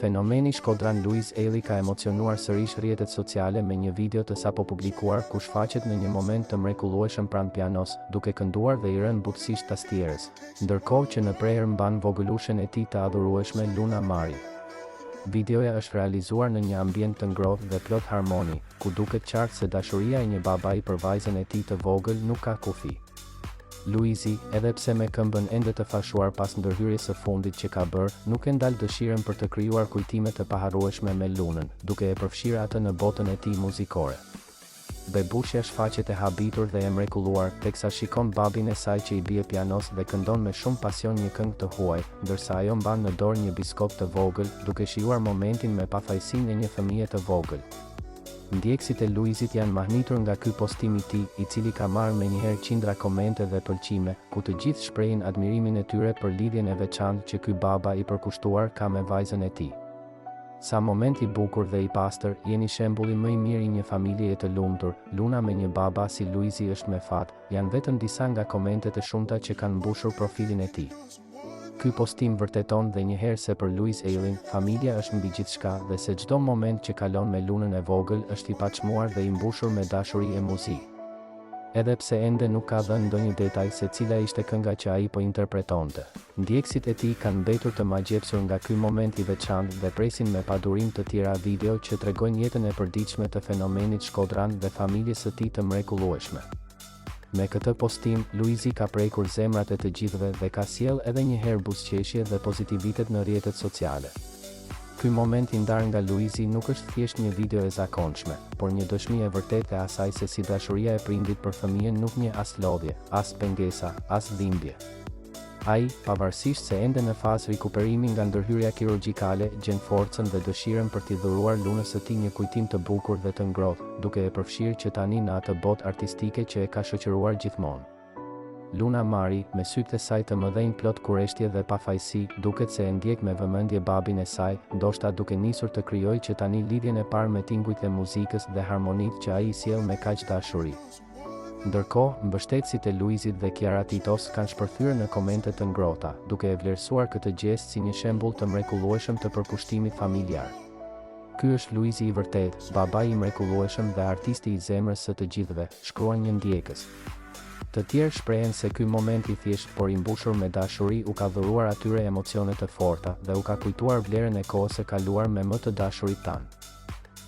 Fenomeni Shkodran Luiz Eli ka emocionuar sërish rrjetet sociale me një video të sapo publikuar ku shfaqet në një moment të mrekullueshëm pranë pianos, duke kënduar dhe i rënë butësisht tastierës, ndërkohë që në prerë mban vogëlushen e tij të adhurueshme Luna Mari. Videoja është realizuar në një ambient të ngrohtë dhe plot harmoni, ku duket qartë se dashuria e një babai për vajzën e tij të vogël nuk ka kufi. Luizi, edhe pse me këmbën ende të fashuar pas ndërhyrjes së fundit që ka bërë, nuk e ndal dëshirën për të krijuar kujtime të paharrueshme me Lunën, duke e përfshirë atë në botën e tij muzikore. Bebushja shfaqet e habitur dhe e mrekulluar, teksa shikon babin e saj që i bie pianos dhe këndon me shumë pasion një këngë të huaj, ndërsa ajo mban në dorë një biskop të vogël, duke shijuar momentin me pafajësinë e një fëmije të vogël. Ndjekësit e Luizit janë mahnitur nga ky postim i tij, i cili ka marrë menjëherë qindra komente dhe pëlqime, ku të gjithë shprehin admirimin e tyre për lidhjen e veçantë që ky baba i përkushtuar ka me vajzën e tij. Sa moment i bukur dhe i pastër, jeni shembulli më i mirë i një familjeje të lumtur. Luna me një baba si Luizi është me fat, janë vetëm disa nga komentet e shumta që kanë mbushur profilin e tij. Ky postim vërteton dhe njëherë se për Luiz Elin, familja është mbi gjithçka dhe se çdo moment që kalon me Lunën e vogël është i paçmuar dhe i mbushur me dashuri e muzikë. Edhe pse ende nuk ka dhënë ndonjë detaj se cila ishte kënga që ai po interpretonte. Ndjekësit e tij kanë mbetur të magjepsur nga ky moment i veçantë dhe presin me padurim të tjera video që tregojnë jetën e përditshme të fenomenit Shkodran dhe familjes së tij të mrekullueshme. Me këtë postim, Luizi ka prekur zemrat e të gjithëve dhe ka sjell edhe një herë buzëqeshje dhe pozitivitet në rrjetet sociale. Ky moment i ndarë nga Luizi nuk është thjesht një video e zakonshme, por një dëshmi e vërtetë e asaj se si dashuria e prindit për fëmijën nuk njeh as lodhje, as pengesa, as dhimbje. Ai, pavarësisht se ende në fazë rikuperimi nga ndërhyrja kirurgjikale, gjen forcën dhe dëshirën për t'i dhuruar Lunës së tij një kujtim të bukur dhe të ngrohtë, duke e përfshirë që tani në atë botë artistike që e ka shoqëruar gjithmonë. Luna Mari, me sytë e saj të mëdhenj plot kureshtje dhe pafajësi, duket se e ndjek me vëmendje babin e saj, ndoshta duke nisur të krijojë që tani lidhjen e parë me tingujt e muzikës dhe harmonitë që ai i sjell me kaq dashuri. Ndërkohë, mbështetësit e Luizit dhe Kiara Titos kanë shpërthyer në komente të ngrohta, duke e vlerësuar këtë gest si një shembull të mrekullueshëm të përkushtimit familjar. Ky është Luizi i vërtetë, babai i mrekullueshëm dhe artisti i zemrës së të gjithëve, shkruan një ndjekës. Të tjerë shprehen se ky moment i thjesht por i mbushur me dashuri u ka dhuruar atyre emocione të forta dhe u ka kujtuar vlerën e kohës së kaluar me më të dashurit tan.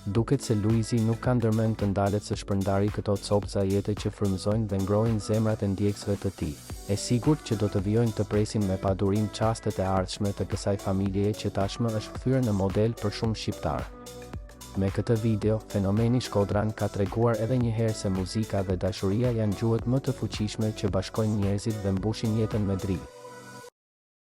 Duket se Luizi nuk ka ndërmend të ndalet së shpërndari këto copëza jete që frymëzojnë dhe ngrohin zemrat e ndjekësve të tij. E sigurt që do të vijojnë të presin me padurim çastet e ardhshme të kësaj familjeje që tashmë është kthyer në model për shumë shqiptarë. Me këtë video, fenomeni Shkodran ka treguar edhe një herë se muzika dhe dashuria janë gjuhët më të fuqishme që bashkojnë njerëzit dhe mbushin jetën me dritë.